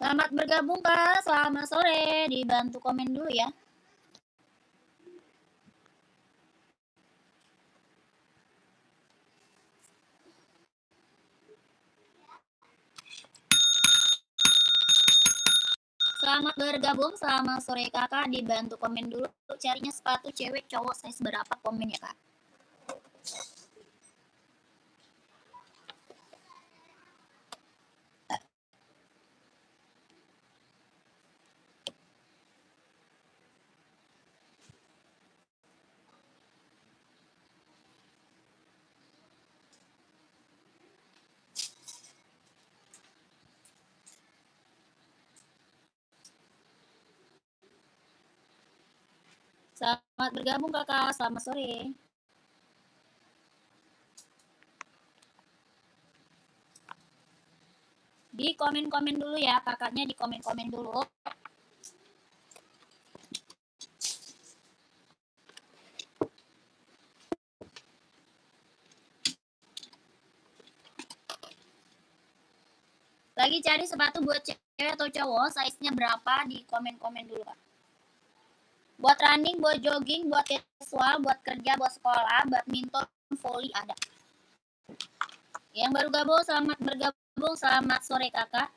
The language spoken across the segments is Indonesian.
Selamat bergabung Kak, selamat sore. Dibantu komen dulu ya. Selamat bergabung, selamat sore Kakak. Dibantu komen dulu. Carinya sepatu cewek cowok size berapa, komen ya Kak. Selamat bergabung Kakak, selamat sore. Di komen-komen dulu ya, kakaknya di komen-komen dulu. Lagi cari sepatu buat cewek atau cowok, size-nya berapa, di komen-komen dulu Kak. Buat running, buat jogging, buat casual, buat kerja, buat sekolah, badminton, volley ada. Yang baru gabung, selamat bergabung, selamat sore Kakak.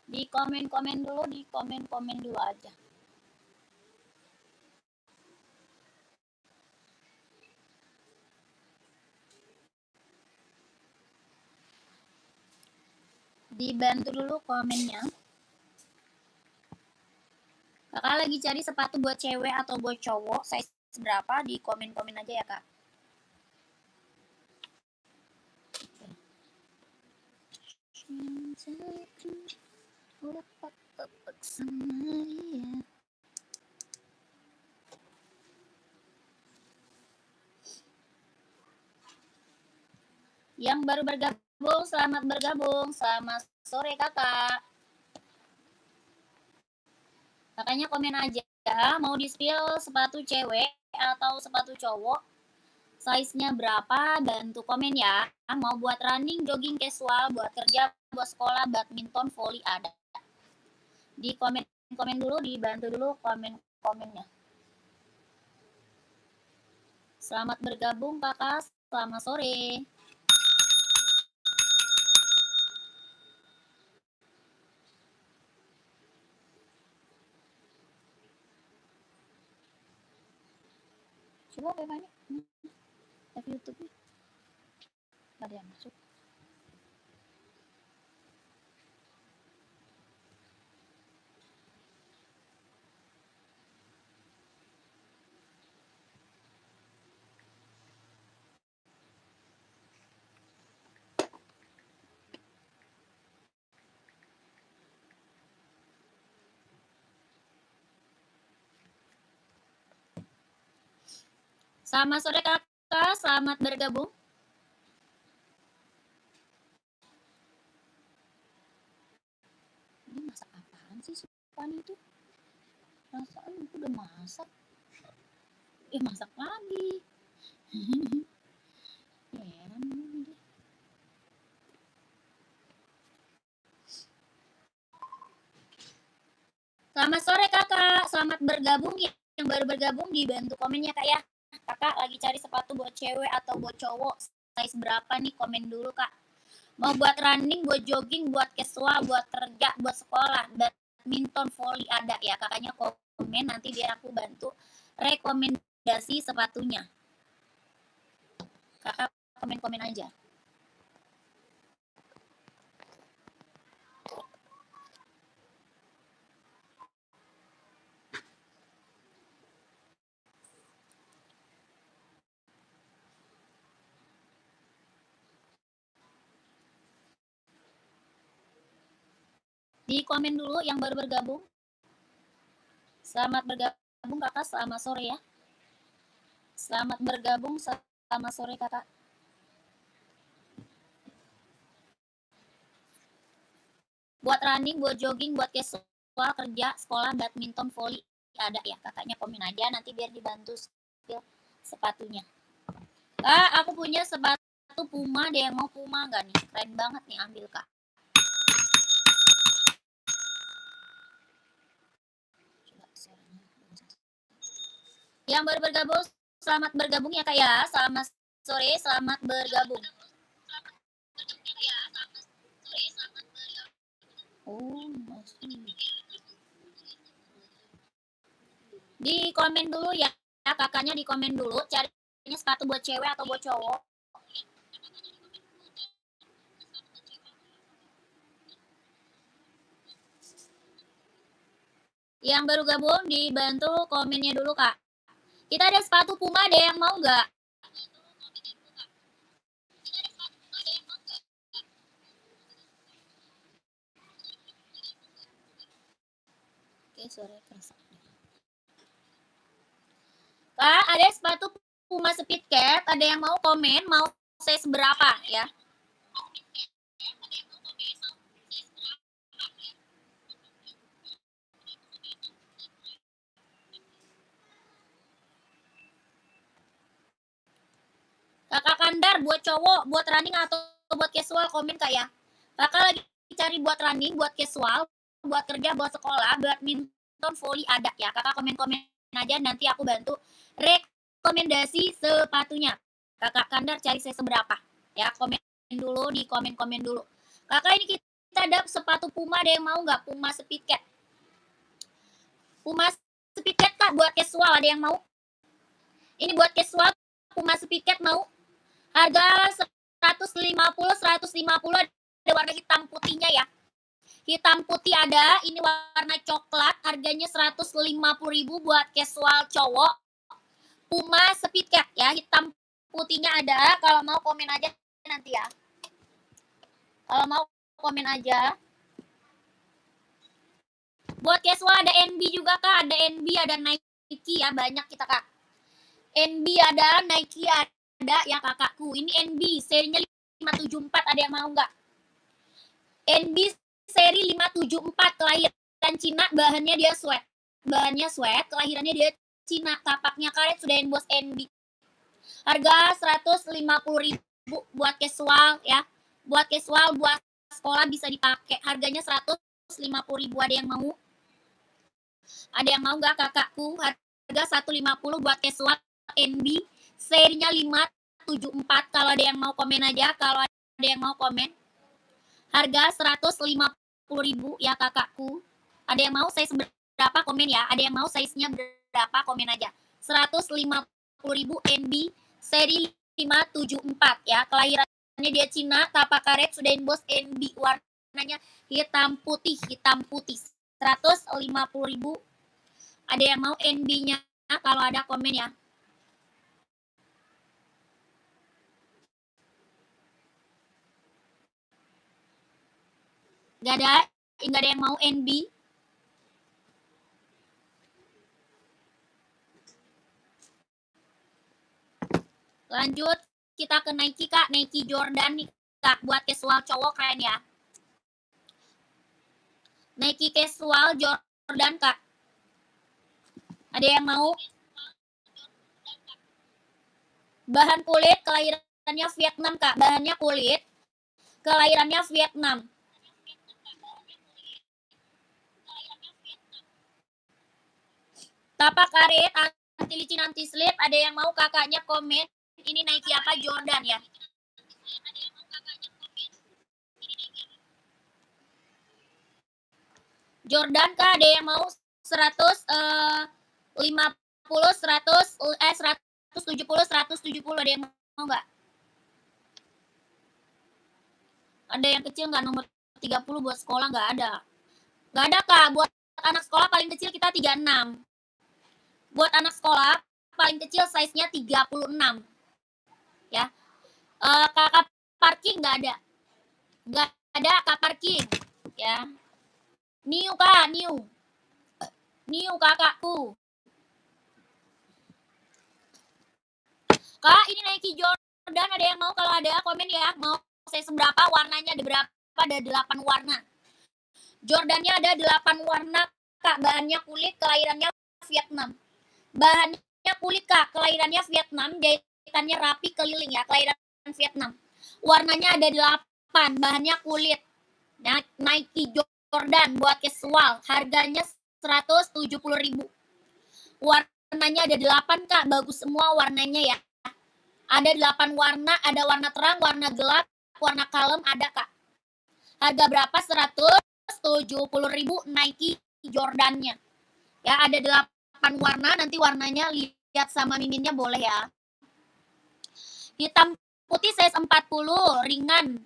Di komen-komen dulu, di komen-komen dulu aja. Dibantu dulu komennya. Kakak lagi cari sepatu buat cewek atau buat cowok, size berapa, di komen-komen aja ya Kak. Yang baru bergabung, selamat bergabung. Selamat sore Kakak. Kakaknya komen aja, mau di-spill sepatu cewek atau sepatu cowok, size-nya berapa, bantu komen ya. Mau buat running, jogging, casual, buat kerja, buat sekolah, badminton, volley ada. Di komen dulu, dibantu dulu komen-komennya. Selamat bergabung Kakak, selamat sore. Coba bagaimana? Live YouTube-nya. Gak ada yang masuk. Selamat sore Kakak, selamat bergabung. Ini masak apaan sih Supan itu? Rasaan aku udah masak. Masak lagi. Heran dia. Selamat sore Kakak, selamat bergabung ya. Yang baru bergabung dibantu komennya Kak ya. Kakak lagi cari sepatu buat cewek atau buat cowok, size berapa nih, komen dulu Kak. Mau buat running, buat jogging, buat casual, buat kerja, buat sekolah, badminton, volley ada ya. Kakaknya komen, nanti biar aku bantu rekomendasi sepatunya. Kakak komen-komen aja. Di komen dulu yang baru bergabung. Selamat bergabung Kakak, selamat sore ya. Selamat bergabung, selamat sore Kakak. Buat running, buat jogging, buat casual, kerja, sekolah, badminton, volley ada ya. Kakaknya komen aja, nanti biar dibantu sepatunya. Kak, aku punya sepatu Puma, ada yang mau Puma nggak nih? Keren banget nih, ambil Kak. Yang baru bergabung, selamat bergabung ya Kak ya. Selamat sore, selamat bergabung. Oh, masih. Di komen dulu ya, kakaknya di komen dulu. Carinya sepatu buat cewek atau buat cowok. Yang baru gabung dibantu komennya dulu Kak. Kita ada sepatu Puma, ada yang mau nggak? Oke, suara keras. Kak, ada sepatu Puma Speed Cat, ada yang mau komen, mau size berapa ya? Kakak Kandar buat cowok, buat running atau buat casual, komen Kak ya. Kakak lagi cari buat running, buat casual, buat kerja, buat sekolah, badminton, volley ada ya. Kakak komen-komen aja, nanti aku bantu rekomendasi sepatunya. Kakak Kandar cari saya seberapa ya, komen dulu di komen-komen dulu. Kakak, ini kita ada sepatu Puma, ada yang mau nggak? Puma Speed Cat. Puma Speed Cat Kak, buat casual ada yang mau? Ini buat casual, Puma Speed Cat mau? Harga 150 ada warna hitam putihnya ya. Hitam putih ada, ini warna coklat, harganya 150.000 buat casual cowok. Puma Speed Cat ya, hitam putihnya ada. Kalau mau komen aja nanti ya. Kalau mau komen aja. Buat casual ada NB juga Kak, ada NB, ada Nike ya, banyak kita Kak. NB ada, Nike ada ya kakakku. Ini NB serinya 574, ada yang mau nggak? NB seri 574, kelahiran Cina, bahannya dia sweat. Bahannya sweat, kelahirannya dia Cina, tapaknya karet, sudah emboss NB. Harga 150.000 buat casual ya. Buat casual, buat sekolah bisa dipakai. Harganya 150.000, ada yang mau? Ada yang mau nggak kakakku? Harga 150 buat casual NB serinya 574. Kalau ada yang mau komen aja, kalau ada yang mau komen. Harga 150.000 ya kakakku. Ada yang mau size berapa, komen ya. Ada yang mau size-nya berapa, komen aja. 150.000 NB seri 574 ya. Kelahirannya dia Cina, tapak karet, sudah emboss NB, warnanya hitam putih, hitam putih. 150.000. Ada yang mau NB-nya? Kalau ada komen ya. Gak ada yang mau NB. Lanjut kita ke Nike Kak, Nike Jordan nih Kak, buat casual cowok keren ya. Nike casual Jordan Kak. Ada yang mau? Bahan kulit, kelahirannya Vietnam Kak, bahannya kulit, kelahirannya Vietnam. Tapak karet, anti licin, anti slip, ada yang mau kakaknya komen. Ini Nike apa? Jordan ya. Jordan Kak, ada yang mau 150, 170, ada yang mau nggak? Ada yang kecil nggak, nomor 30 buat sekolah nggak ada? Nggak ada Kak, buat anak sekolah paling kecil kita 36. Buat anak sekolah paling kecil size-nya 36 ya. Kakak parking nggak ada, nggak ada Kak parking ya. New Kak, new kakakku. Kak, ini Nike Jordan, ada yang mau? Kalau ada komen ya, mau size berapa, warnanya ada berapa? Ada 8 warna. Jordannya ada 8 warna Kak, bahannya kulit, kelahirannya Vietnam. Bahannya kulit Kak, kelahirannya Vietnam, jahitannya rapi keliling ya, kelahiran Vietnam. Warnanya ada 8, bahannya kulit. Nike Jordan buat casual, harganya 170.000. Warnanya ada 8 Kak, bagus semua warnanya ya. Ada 8 warna, ada warna terang, warna gelap, warna kalem ada Kak. Harga berapa? 170.000 Nike Jordannya. Ya, ada 8 warna, nanti warnanya lihat sama miminnya boleh ya. Hitam putih size 40, ringan.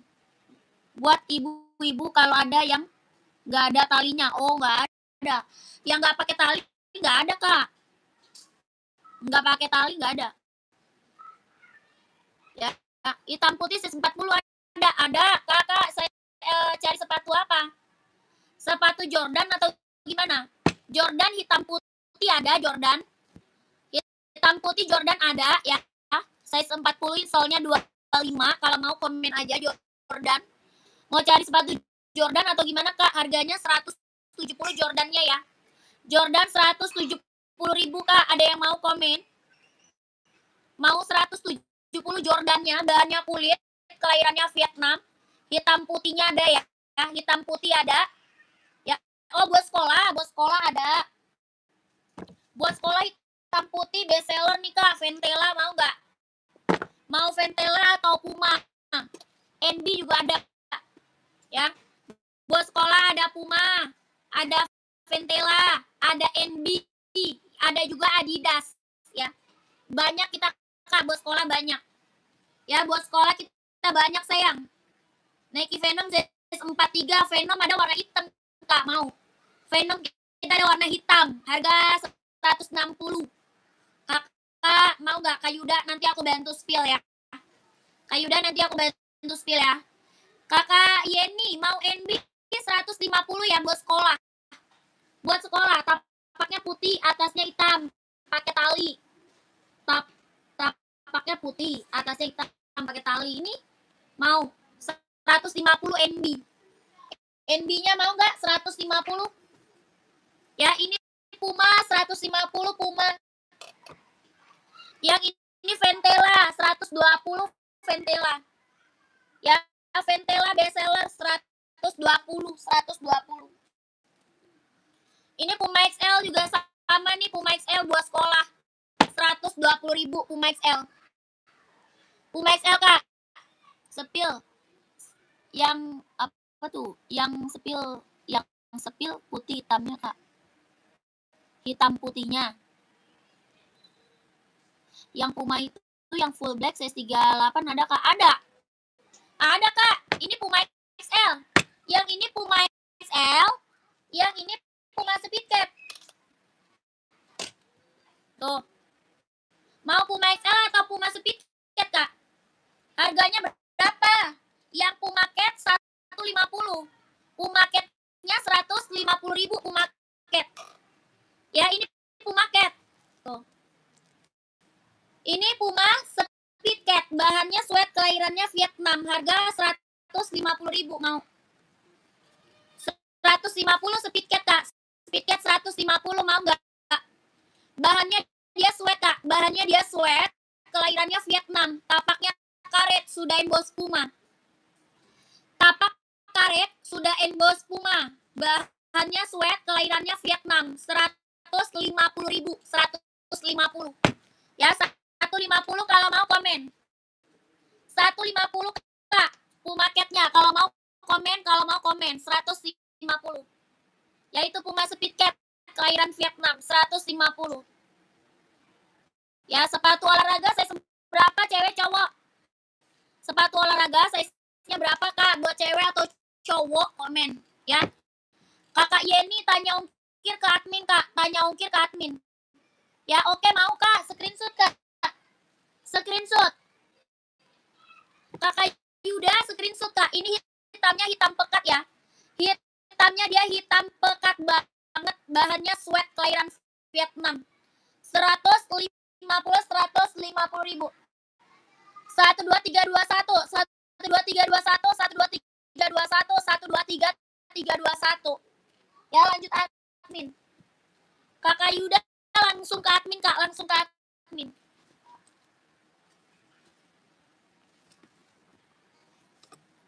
Buat ibu-ibu kalau ada yang nggak ada talinya. Oh, nggak ada. Yang nggak pakai tali nggak ada Kak. Nggak pakai tali nggak ada. Ya, hitam putih size 40 ada. Kakak, saya cari sepatu apa? Sepatu Jordan atau gimana? Jordan hitam putih ada, Jordan. Hitam putih Jordan ada ya. Size 40, solnya 25. Kalau mau komen aja Jordan. Mau cari sepatu Jordan atau gimana Kak? Harganya 170 Jordannya ya. Jordan 170.000 Kak. Ada yang mau komen? Mau 170 Jordannya, bahannya kulit, kelahirannya Vietnam. Hitam putihnya ada ya. Hitam putih ada. Ya. Oh, buat sekolah ada. Buat sekolah hitam putih bestseller nih Kak. Ventela mau nggak? Mau Ventela atau Puma? NB juga ada ya. Buat sekolah ada Puma, ada Ventela, ada NB, ada juga Adidas ya. Banyak kita Kak, buat sekolah banyak. Ya, buat sekolah kita banyak sayang. Nike Venom Z43, Venom ada warna hitam Kak, mau. Venom kita ada warna hitam, harga 160. Kakak mau nggak? Kayuda nanti aku bantu spill ya. Kayuda nanti aku bantu spill ya. Kakak Yeni mau NB 150 ya buat sekolah. Buat sekolah, tapaknya putih, atasnya hitam, pakai tali. Tapaknya putih, atasnya hitam, pakai tali. Ini mau 150 NB. NB-nya mau nggak 150? Ya, ini Puma 150 Puma. Yang ini Ventela 120 Ventela. Ya, Ventela bestseller 120. Ini Puma XL juga sama nih, Puma XL buat sekolah. 120.000 Puma XL. Puma XL Kak. Sepil. Yang apa tuh? Yang sepil putih hitamnya Kak. Hitam putihnya. Yang Puma itu yang full black size 38 ada Kak? Ada Kak. Ini Puma XL. Yang ini Puma XL. Yang ini Puma Speedcat. Tuh. Mau Puma XL atau Puma Speedcat Kak? Harganya berapa? Yang Puma Cat 150. Puma Cat-nya 150.000 Puma Cat. Ya, ini Puma Cat. Tuh. Ini Puma Speedcat, bahannya sweat, kelahirannya Vietnam, harga 150.000 mau. 150 Speedcat Kak. Speedcat 150 mau nggak? Bahannya dia sweat Kak, bahannya dia sweat, kelahirannya Vietnam, tapaknya karet, sudah emboss Puma. Tapak karet, sudah emboss Puma. Bahannya sweat, kelahirannya Vietnam, 150.000, 150. Ya, 150 kalau mau komen. 150 Kak, Puma Cat-nya. Kalau mau komen 150. Yaitu Puma Speedcat, kelahiran Vietnam, 150. Ya, sepatu olahraga size berapa cewek cowok? Sepatu olahraga size-nya berapa Kak? Buat cewek atau cowok komen ya. Kakak Yeni tanya ongkir ke admin Kak. Tanya ongkir ke admin. Ya, oke mau Kak, screenshot Kak. Screenshot. Kakak Yuda screenshot Kak. Ini hitamnya hitam pekat ya. Hitamnya dia hitam pekat banget. Bahannya sweat, kelahiran Vietnam. 150 150.000. 12321 12321. Ya, lanjut admin. Kakak Yuda langsung ke admin Kak, langsung ke admin.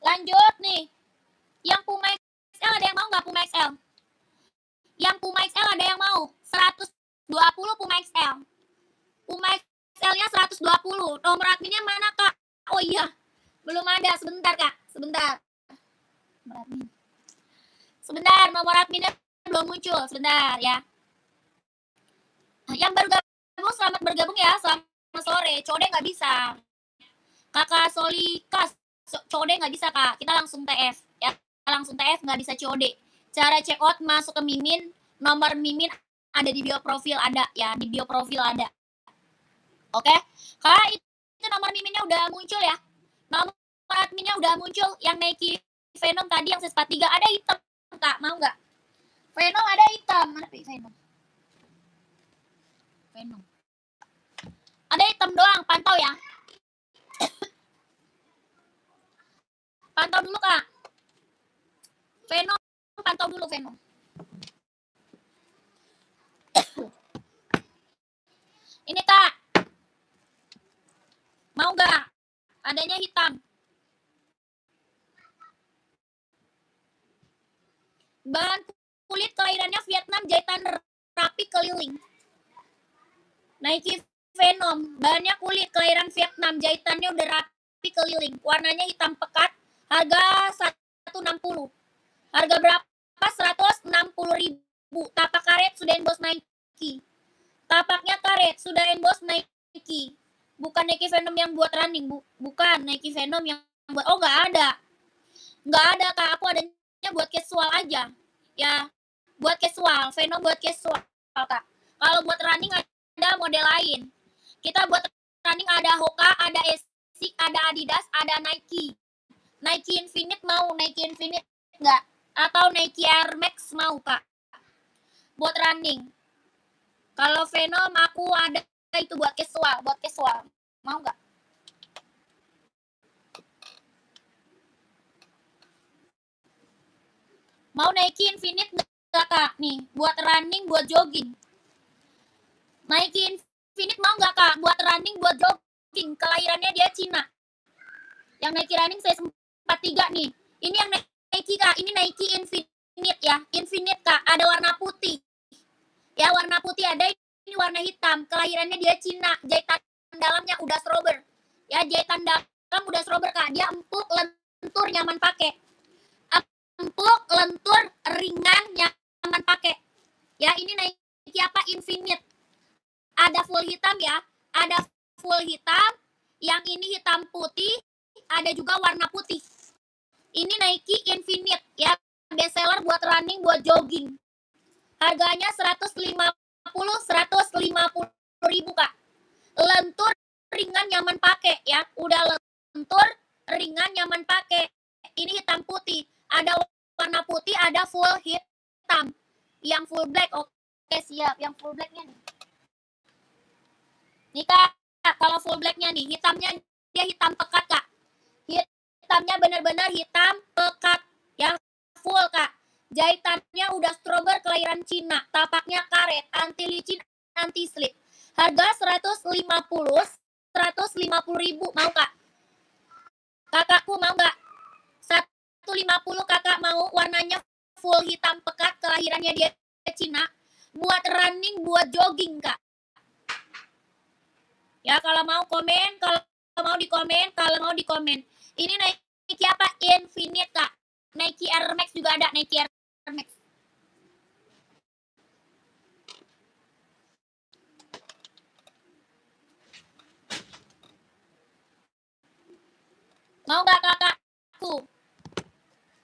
Lanjut nih. Yang Puma XL ada yang mau nggak Puma XL? Yang Puma XL ada yang mau? 120 Puma XL. Puma XL-nya 120. Nomor adminnya mana, Kak? Oh iya, belum ada. Sebentar, Kak. Sebentar. Sebentar, nomor adminnya belum muncul. Sebentar ya. Yang baru gabung, selamat bergabung ya. Selamat sore. Code nggak bisa. Kakak Solika, Code nggak bisa, Kak. Kita langsung TF. Ya, langsung TF, nggak bisa COD. Cara check out masuk ke Mimin. Nomor Mimin ada di bio profil, ada ya. Di bio profil ada. Oke, Kak, itu nomor Miminnya udah muncul ya. Nomor adminnya udah muncul. Yang Nike Venom tadi yang sespat 3 ada hitam, Kak. Mau nggak? Venom ada hitam. Mana Venom? Venom. Ada hitam doang, pantau ya. Pantau dulu, Kak. Venom, pantau dulu Venom. Ini, Kak. Mau nggak? Adanya hitam. Bahan kulit kelahirannya Vietnam, jahitan rapi keliling. Nike Venom, bahannya kulit kelahiran Vietnam, jahitannya udah rapi keliling. Warnanya hitam pekat, harga 160. Harga berapa? 160.000. Tapak karet sudah emboss Nike. Tapaknya karet sudah emboss Nike. Bukan Nike Venom yang buat running, bukan Nike Venom yang buat. Oh, nggak ada. Nggak ada, Kak. Aku adanya buat casual aja. Ya, buat casual. Venom buat casual, Kak. Kalau buat running ada model lain. Kita buat running ada Hoka, ada Asics, ada Adidas, ada Nike. Nike Infinite mau? Nike Infinite nggak? Atau Nike Air Max mau, Kak? Buat running. Kalau Venom aku ada itu buat casual, Mau nggak? Mau Nike Infinite nggak, Kak? Nih, buat running, buat jogging. Nike Infinite mau nggak, Kak? Buat running, buat jogging. Kelahirannya dia Cina. Yang Nike running saya 43 nih. Ini yang Nike, Kak. Ini Nike Infinite ya. Infinite, Kak. Ada warna putih. Ya, warna putih ada. Ini warna hitam. Kelahirannya dia Cina. Jahitan dalamnya udah strober. Ya, jahitan dalam udah strober, Kak. Dia empuk, lentur, nyaman pakai. Empuk, lentur, ringan, nyaman pakai. Ya, ini Nike apa? Infinite. Ada full hitam ya. Ada full hitam. Yang ini hitam putih. Ada juga warna putih. Ini Nike Infinite ya. Best seller buat running, buat jogging. Harganya 150.000, Kak. Lentur, ringan, nyaman pakai ya. Udah lentur, ringan, nyaman pakai. Ini hitam putih. Ada warna putih, ada full hitam. Yang full black, oke siap. Yang full blacknya nih. Nih, Kak, kalau full blacknya nih, hitamnya dia hitam pekat, Kak. Hitamnya benar-benar hitam pekat. Ya, full, Kak. Jahitannya udah strober kelahiran Cina. Tapaknya karet, anti licin, anti slip. Harga 150.000. Mau, Kak? Kakakku mau nggak? 150, Kakak mau? Warnanya full hitam pekat, kelahirannya dia Cina. Buat running, buat jogging, Kak. Ya, kalau mau komen, kalau mau di komen. Ini Nike apa? Infinite, Kak. Nike Air Max juga ada, Nike Air Max. Mau nggak, Kakakku?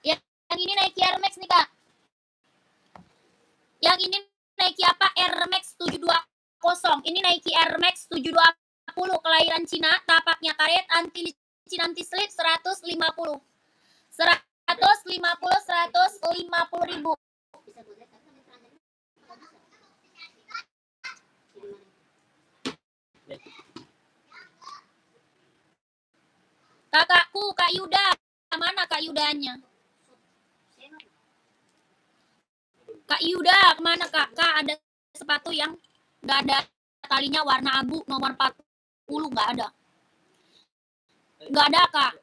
Yang ini Nike Air Max nih, Kak. Yang ini Nike apa? Air Max 720. Ini Nike Air Max 720 kelahiran Cina, tapaknya karet, anti licin, anti slip, 150. 150.000. Kakakku, Kak Yuda. Mana Kak Yudanya? Kak Yuda, kemana, Kak? Kak, ada sepatu yang nggak ada talinya warna abu, nomor 40, nggak ada. Nggak ada, Kak.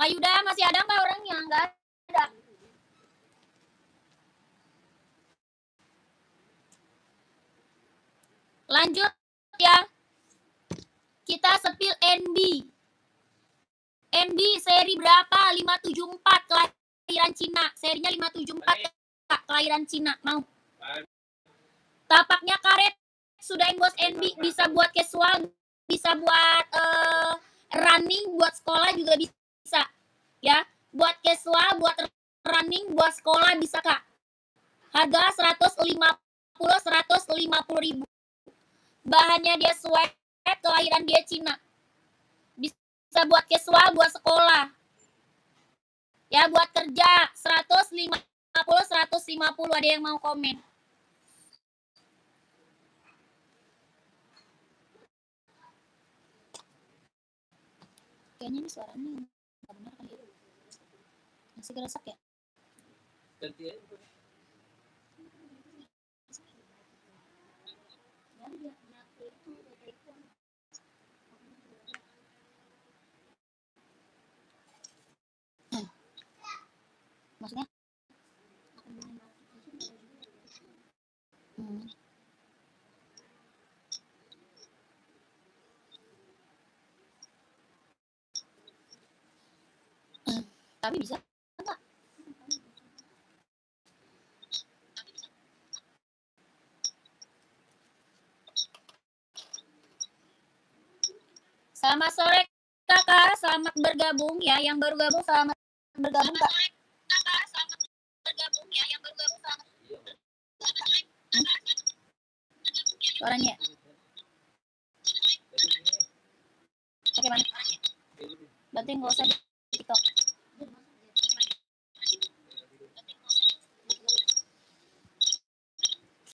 Kak Yuda, masih ada nggak orangnya? Nggak ada. Lanjut ya. Kita sepil NB. NB seri berapa? 574 kelahiran Cina. Serinya 574 kelahiran Cina. Mau? Tapaknya karet. Sudah bos NB, bisa buat casual, bisa buat running, buat sekolah juga bisa. Ya, buat casual, buat running, buat sekolah bisa, Kak. Harga 150 ribu. Bahannya dia sweat, kelahiran dia Cina. Bisa buat casual, buat sekolah. Ya, buat kerja 150 ada yang mau komen. Kayaknya ini suaranya nggak benar kan ya? Masih geresak ya? Ganti aja. Maksudnya? Tapi bisa enggak? Selamat sore Kakak, selamat bergabung ya. Yang baru gabung selamat bergabung Kak. Suaranya. Oke, mana? Berarti nggak usah